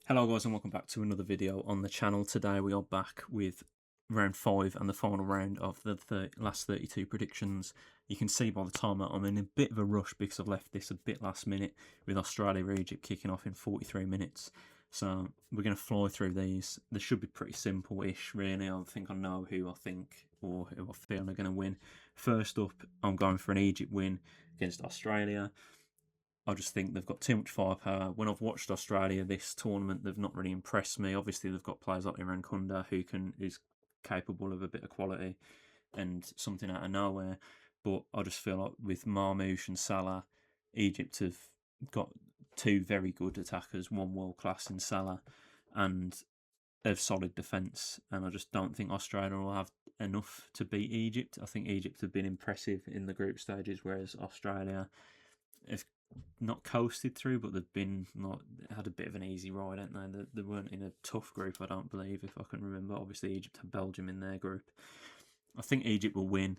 Hello guys and welcome back to another video on the channel. Today we are back with round 5 and the final round of the last 32 predictions. You can see by the timer I'm in a bit of a rush because I've left this a bit last minute with Australia-Egypt kicking off in 43 minutes. So we're going to fly through these. They should be pretty simple-ish really. I think I know who I think or who I feel are going to win. First up, I'm going for an Egypt win against Australia. I just think they've got too much firepower. When I've watched Australia this tournament, they've not really impressed me. Obviously, they've got players like Iran Kunda who's capable of a bit of quality and something out of nowhere. But I just feel like with Marmoush and Salah, Egypt have got two very good attackers, one world class in Salah, and a solid defence. And I just don't think Australia will have enough to beat Egypt. I think Egypt have been impressive in the group stages, whereas Australia have not coasted through, but they've been not had a bit of an easy ride, haven't they? They weren't in a tough group, I don't believe, if I can remember. Obviously, Egypt had Belgium in their group. I think Egypt will win.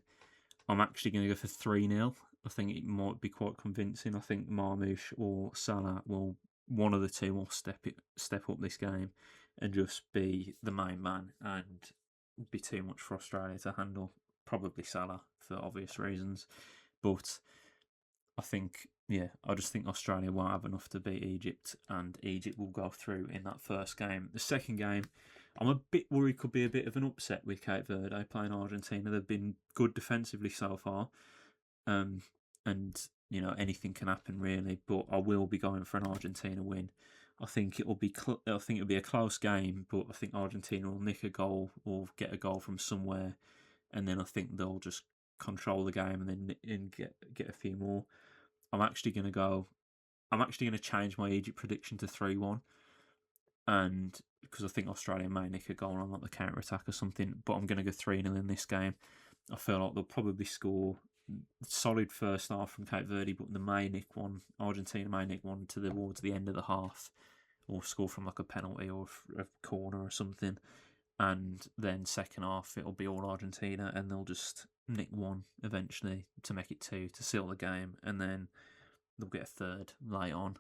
I'm actually going to go for 3-0. I think it might be quite convincing. I think Marmoush or Salah one of the two will step up this game and just be the main man and be too much for Australia to handle. Probably Salah for obvious reasons, but I think, I just think Australia won't have enough to beat Egypt, and Egypt will go through in that first game. The second game, I'm a bit worried could be a bit of an upset with Cape Verde playing Argentina. They've been good defensively so far, and anything can happen really. But I will be going for an Argentina win. I think it'll be a close game, but I think Argentina will nick a goal or get a goal from somewhere, and then I think they'll just control the game and get a few more. I'm actually going to change my Egypt prediction to 3-1, and because I think Australia may nick a goal on like the counter attack or something, but I'm going to go 3-0 in this game. I feel like they'll probably score solid first half from Cape Verde, but Argentina may nick one towards the end of the half, or score from like a penalty or a corner or something. And then second half it'll be all Argentina, and they'll just nick one eventually to make it 2 to seal the game, and then they'll get a third late on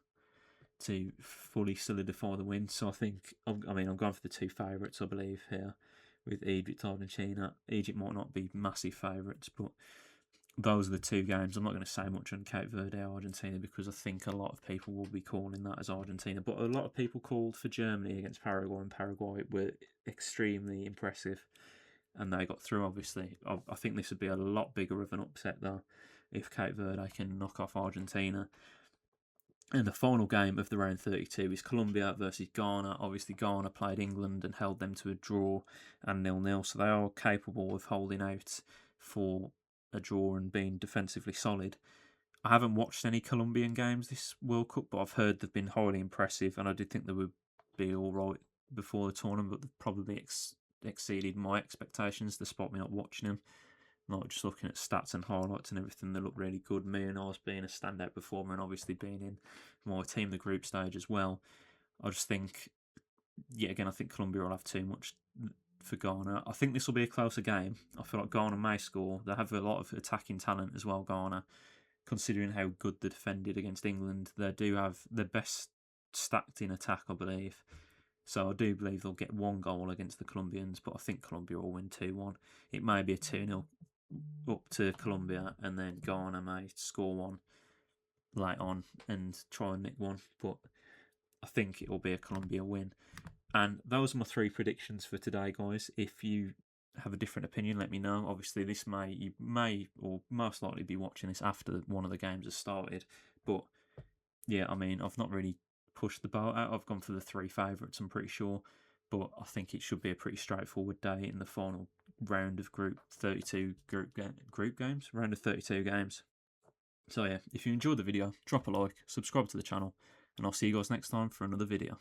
to fully solidify the win. So I'm going for the two favourites, I believe, here with Egypt, Argentina. Egypt might not be massive favourites, but those are the two games. I'm not going to say much on Cape Verde or Argentina because I think a lot of people will be calling that as Argentina. But a lot of people called for Germany against Paraguay, and Paraguay were extremely impressive, and they got through, obviously. I think this would be a lot bigger of an upset, though, if Cape Verde can knock off Argentina. And the final game of the round 32 is Colombia versus Ghana. Obviously, Ghana played England and held them to a draw and 0-0, so they are capable of holding out for a draw and being defensively solid. I haven't watched any Colombian games this World Cup, but I've heard they've been highly impressive, and I did think they would be all right before the tournament, but they've probably exceeded my expectations despite me not watching them. Like just looking at stats and highlights and everything, they look really good. Munoz being a standout performer and obviously being in my team, the group stage as well. I just think, I think Colombia will have too much for Ghana. I think this will be a closer game. I feel like Ghana may score. They have a lot of attacking talent as well, Ghana, considering how good they defended against England. They do have the best stacked in attack, I believe. So I do believe they'll get one goal against the Colombians, but I think Colombia will win 2-1. It may be a 2-0 up to Colombia, and then Ghana may score one late on and try and nick one, but I think it will be a Colombia win. And those are my 3 predictions for today, guys. If you have a different opinion, let me know. Obviously, you may or most likely be watching this after one of the games has started, but I've not really pushed the boat out. I've gone for the 3 favourites, I'm pretty sure, but I think it should be a pretty straightforward day in the final round of group 32 group games, round of 32 games. So if you enjoyed the video, drop a like, subscribe to the channel, and I'll see you guys next time for another video.